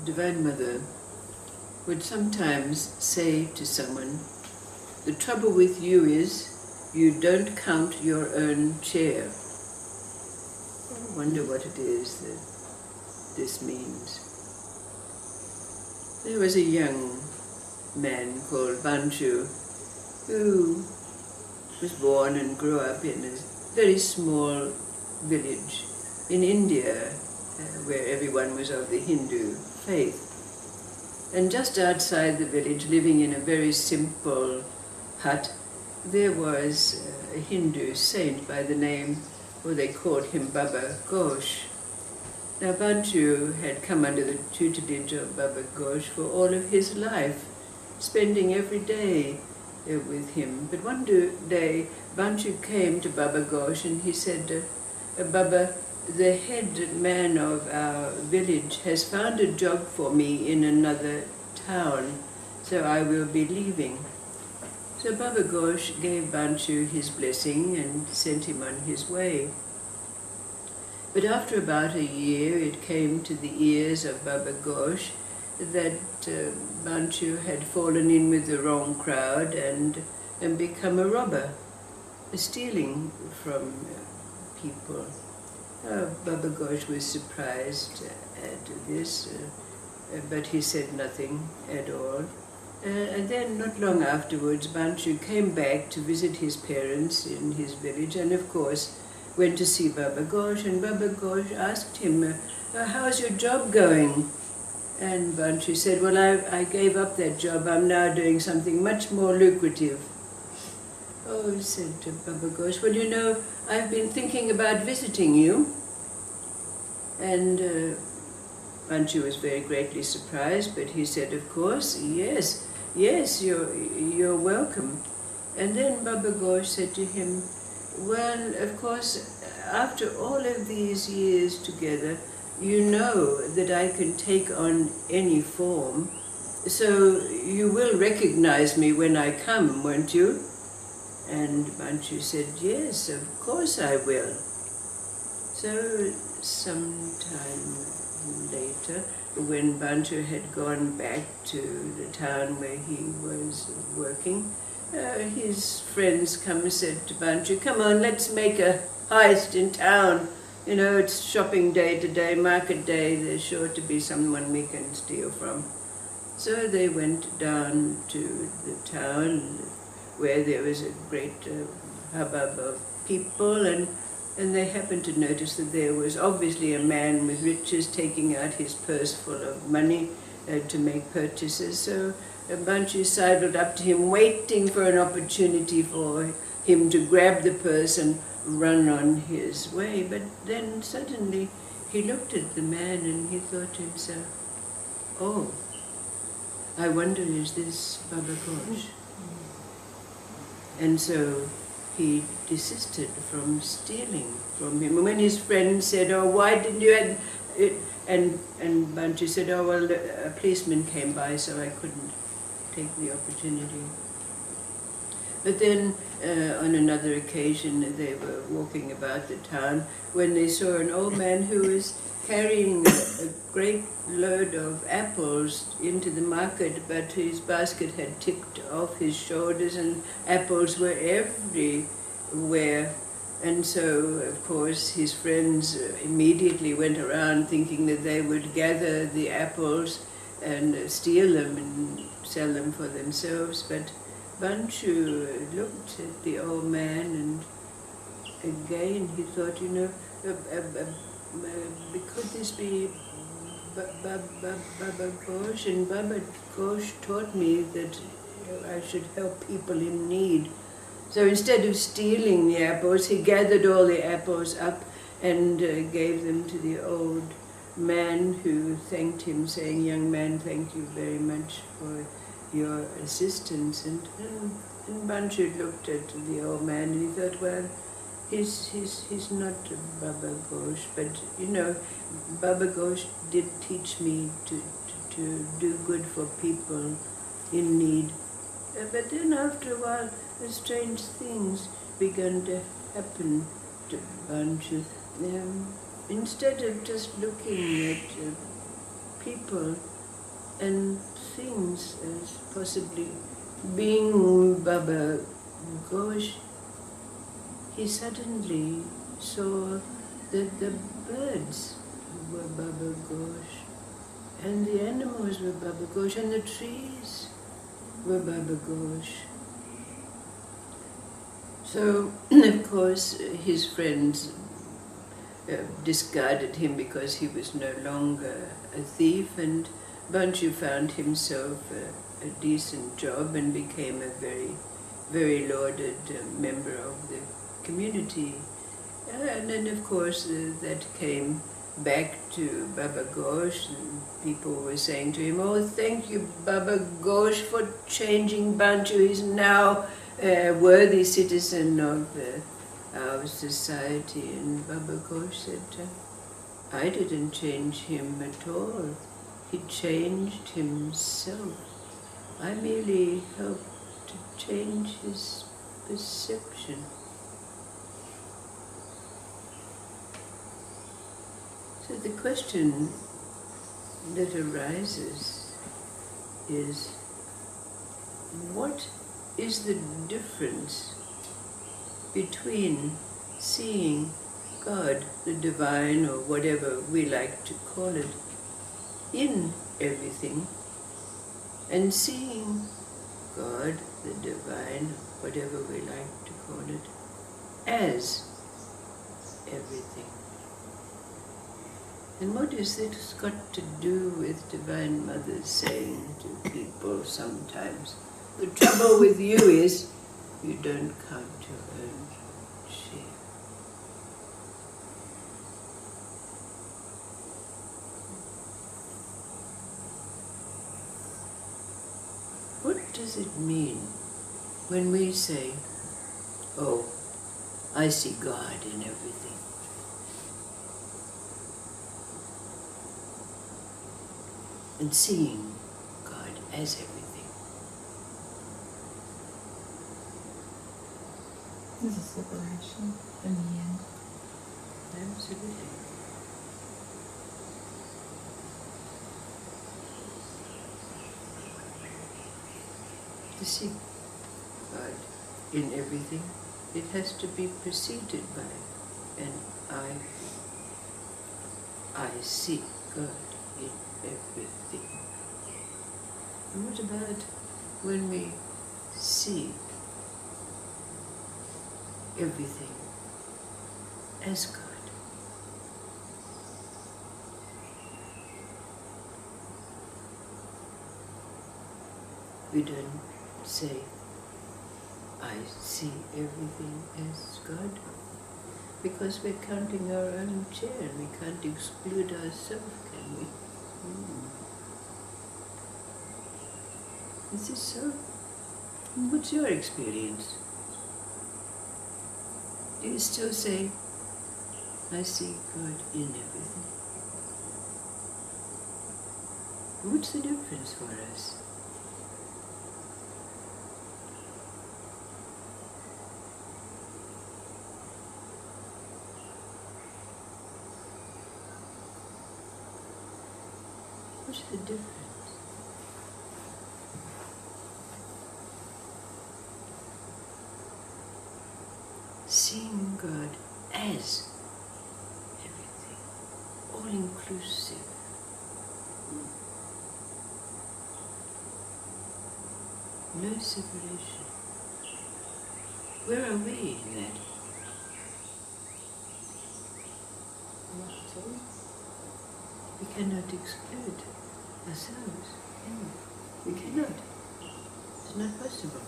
Divine Mother would sometimes say to someone, the trouble with you is you don't count your own chair. I wonder what it is that this means. There was a young man called Banchu who was born and grew up in a very small village in India where everyone was of the Hindu faith. And just outside the village, living in a very simple hut, there was a Hindu saint by the name, or they called him Baba Ghosh. Now Banchu had come under the tutelage of Baba Ghosh for all of his life, spending every day with him. But one day Banchu came to Baba Ghosh and he said, Baba, the head man of our village has found a job for me in another town, so I will be leaving. So Baba Ghosh gave Banchu his blessing and sent him on his way. But after about a year, it came to the ears of Baba Ghosh that Banchu had fallen in with the wrong crowd and become a robber, stealing from people. Baba Ghosh was surprised at this, but he said nothing at all. And then, not long afterwards, Banchu came back to visit his parents in his village and, of course, went to see Baba Ghosh. And Baba Ghosh asked him, how's your job going? And Banchu said, well, I gave up that job. I'm now doing something much more lucrative. Oh, said Baba Ghosh, well, you know, I've been thinking about visiting you. And Banchu was very greatly surprised, but he said, of course, yes, you're welcome. And then Baba Ghosh said to him, well, of course, after all of these years together, you know that I can take on any form, so you will recognize me when I come, won't you? And Banchu said, yes, of course I will. So sometime later, when Banchu had gone back to the town where he was working, his friends come and said to Banchu, come on, let's make a heist in town. You know, it's shopping day today, market day, there's sure to be someone we can steal from. So they went down to the town where there was a great hubbub of people, and they happened to notice that there was obviously a man with riches taking out his purse full of money to make purchases. So Banchu sidled up to him, waiting for an opportunity for him to grab the purse and run on his way. But then suddenly he looked at the man and he thought to himself, oh, I wonder, is this Baba Ghosh? And so he desisted from stealing from him. And when his friend said, oh, why didn't you have it? And Banchu said, oh, well, a policeman came by, so I couldn't take the opportunity. But then, on another occasion, they were walking about the town when they saw an old man who was carrying a great load of apples into the market, but his basket had tipped off his shoulders and apples were everywhere. And so, of course, his friends immediately went around thinking that they would gather the apples and steal them and sell them for themselves. But Banchu looked at the old man and again he thought, you know, could this be Baba Ghosh? And Baba Ghosh taught me that I should help people in need. So instead of stealing the apples, he gathered all the apples up and gave them to the old man, who thanked him, saying, young man, thank you very much for your assistance. And Banchu looked at the old man and he thought, well, he's not Baba Ghosh, but you know, Baba Ghosh did teach me to do good for people in need. But then after a while, strange things began to happen to Banchu. Instead of just looking at people and things as possibly being Baba Ghosh, he suddenly saw that the birds were Baba Ghosh, and the animals were Baba Ghosh, and the trees were Baba Ghosh. So, of course, his friends discarded him because he was no longer a thief, and Banchu found himself a decent job and became a very, very lauded member of the community. And then, of course, that came back to Baba Ghosh, and people were saying to him, "Oh, thank you, Baba Ghosh, for changing Banchu. He's now a worthy citizen of our society." And Baba Ghosh said, "I didn't change him at all. He changed himself. I merely helped to change his perception." So the question that arises is, what is the difference between seeing God, the divine, or whatever we like to call it, in everything, and seeing God, the divine, whatever we like to call it, as everything? And what has this got to do with Divine Mother saying to people sometimes, "The trouble with you is you don't count your own share"? What does it mean when we say, "Oh, I see God in everything"? And seeing God as everything. This is separation in the end. Absolutely. To see God in everything, it has to be preceded by an I see God in everything. And what about when we see everything as God? We don't say, "I see everything as God," because we're counting our own chair and we can't exclude ourselves, can we? Is this so? What's your experience? Do you still say, "I see God in everything"? What's the difference for us? What's the difference? Seeing God as everything, all-inclusive. No separation. Where are we in that? Not at all. We cannot exclude ourselves, can we? We cannot. It's not possible.